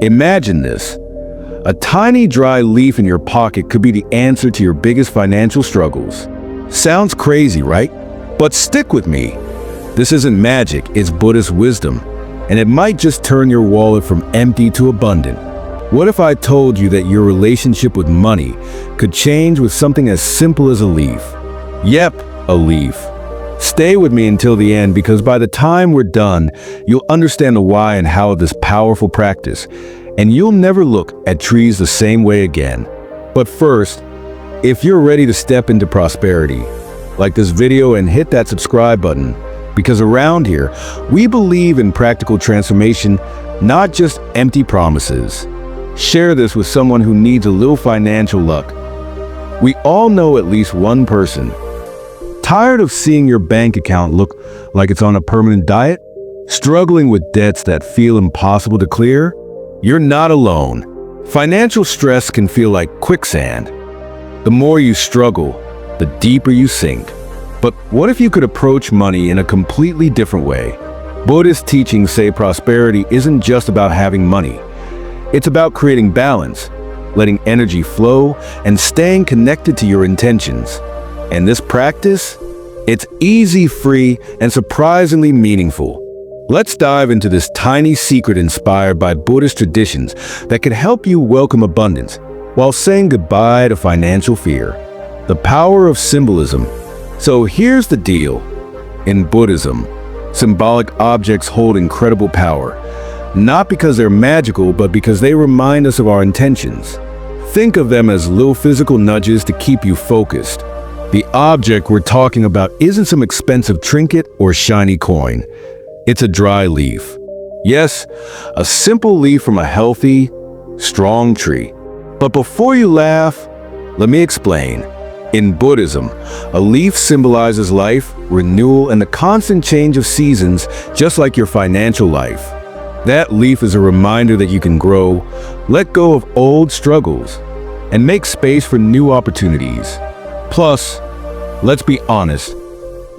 Imagine this. A tiny dry leaf in your pocket could be the answer to your biggest financial struggles. Sounds crazy, right? But stick with me. This isn't magic, it's Buddhist wisdom, and it might just turn your wallet from empty to abundant. What if I told you that your relationship with money could change with something as simple as a leaf? Yep, a leaf. Stay with me until the end, because by the time we're done, you'll understand the why and how of this powerful practice, and you'll never look at trees the same way again. But first, if you're ready to step into prosperity, like this video and hit that subscribe button, because around here, we believe in practical transformation, not just empty promises. Share this with someone who needs a little financial luck. We all know at least one person. Tired of seeing your bank account look like it's on a permanent diet? Struggling with debts that feel impossible to clear? You're not alone. Financial stress can feel like quicksand. The more you struggle, the deeper you sink. But what if you could approach money in a completely different way? Buddhist teachings say prosperity isn't just about having money. It's about creating balance, letting energy flow, and staying connected to your intentions. And this practice, it's easy, free, and surprisingly meaningful. Let's dive into this tiny secret inspired by Buddhist traditions that can help you welcome abundance while saying goodbye to financial fear. The power of symbolism. So here's the deal. In Buddhism, symbolic objects hold incredible power, not because they're magical, but because they remind us of our intentions. Think of them as little physical nudges to keep you focused. The object we're talking about isn't some expensive trinket or shiny coin. It's a dry leaf. Yes, a simple leaf from a healthy, strong tree. But before you laugh, let me explain. In Buddhism, a leaf symbolizes life, renewal, and the constant change of seasons, just like your financial life. That leaf is a reminder that you can grow, let go of old struggles, and make space for new opportunities. Plus, let's be honest,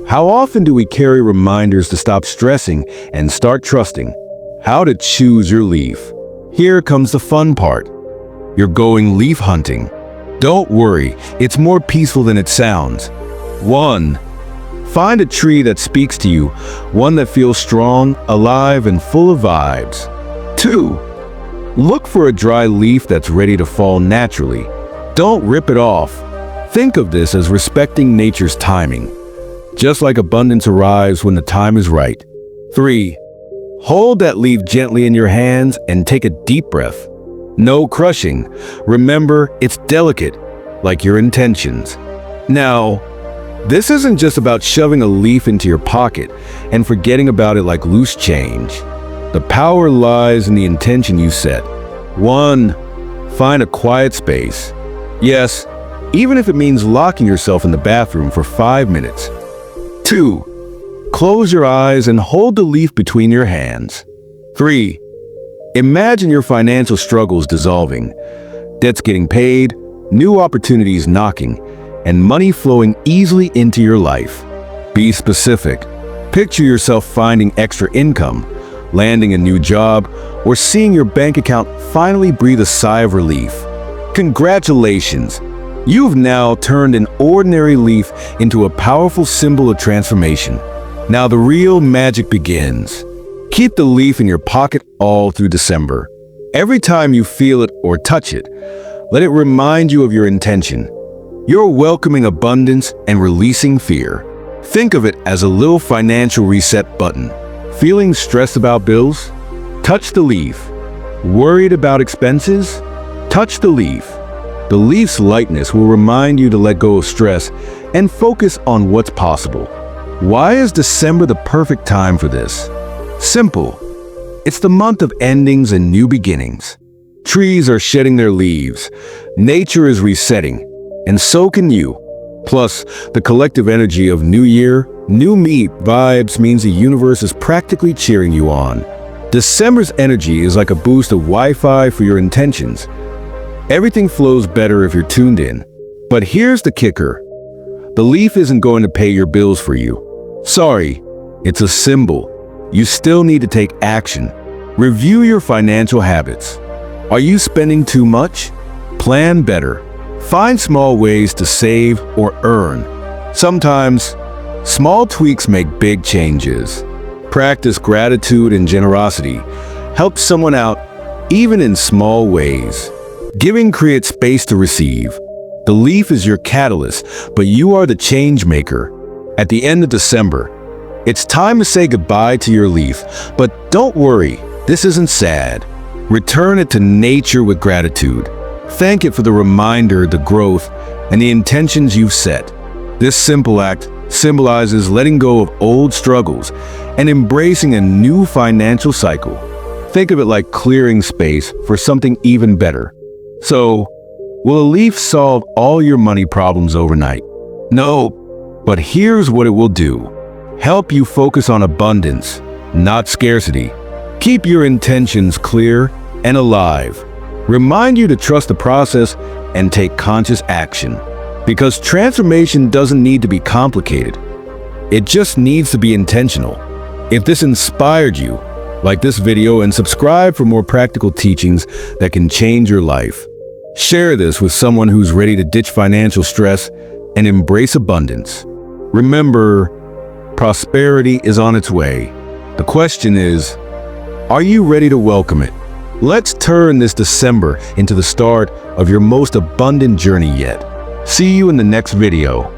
how often do we carry reminders to stop stressing and start trusting? How to choose your leaf. Here comes the fun part. You're going leaf hunting. Don't worry, it's more peaceful than it sounds. 1. Find a tree that speaks to you, one that feels strong, alive, and full of vibes. 2. Look for a dry leaf that's ready to fall naturally. Don't rip it off. Think of this as respecting nature's timing. Just like abundance arrives when the time is right. 3. Hold that leaf gently in your hands and take a deep breath. No crushing. Remember, it's delicate, like your intentions. Now, this isn't just about shoving a leaf into your pocket and forgetting about it like loose change. The power lies in the intention you set. 1. Find a quiet space. Yes, even if it means locking yourself in the bathroom for 5 minutes. 2. Close your eyes and hold the leaf between your hands. 3. Imagine your financial struggles dissolving, debts getting paid, new opportunities knocking, and money flowing easily into your life. Be specific. Picture yourself finding extra income, landing a new job, or seeing your bank account finally breathe a sigh of relief. Congratulations! You've now turned an ordinary leaf into a powerful symbol of transformation. Now the real magic begins. Keep the leaf in your pocket all through December. Every time you feel it or touch it, let it remind you of your intention. You're welcoming abundance and releasing fear. Think of it as a little financial reset button. Feeling stressed about bills? Touch the leaf. Worried about expenses? Touch the leaf. The leaf's lightness will remind you to let go of stress and focus on what's possible. Why is December the perfect time for this? Simple. It's the month of endings and new beginnings. Trees are shedding their leaves. Nature is resetting. And so can you. Plus, the collective energy of New Year, New Me vibes means the universe is practically cheering you on. December's energy is like a boost of Wi-Fi for your intentions. Everything flows better if you're tuned in. But here's the kicker. The leaf isn't going to pay your bills for you. Sorry, it's a symbol. You still need to take action. Review your financial habits. Are you spending too much? Plan better. Find small ways to save or earn. Sometimes, small tweaks make big changes. Practice gratitude and generosity. Help someone out, even in small ways. Giving creates space to receive. The leaf is your catalyst, but you are the change maker. At the end of December, it's time to say goodbye to your leaf. But don't worry, this isn't sad. Return it to nature with gratitude. Thank it for the reminder, the growth, and the intentions you've set. This simple act symbolizes letting go of old struggles and embracing a new financial cycle. Think of it like clearing space for something even better. So, will a leaf solve all your money problems overnight? No, but here's what it will do. Help you focus on abundance, not scarcity. Keep your intentions clear and alive. Remind you to trust the process and take conscious action. Because transformation doesn't need to be complicated. It just needs to be intentional. If this inspired you, like this video and subscribe for more practical teachings that can change your life. Share this with someone who's ready to ditch financial stress and embrace abundance. Remember, prosperity is on its way. The question is, are you ready to welcome it? Let's turn this December into the start of your most abundant journey yet. See you in the next video.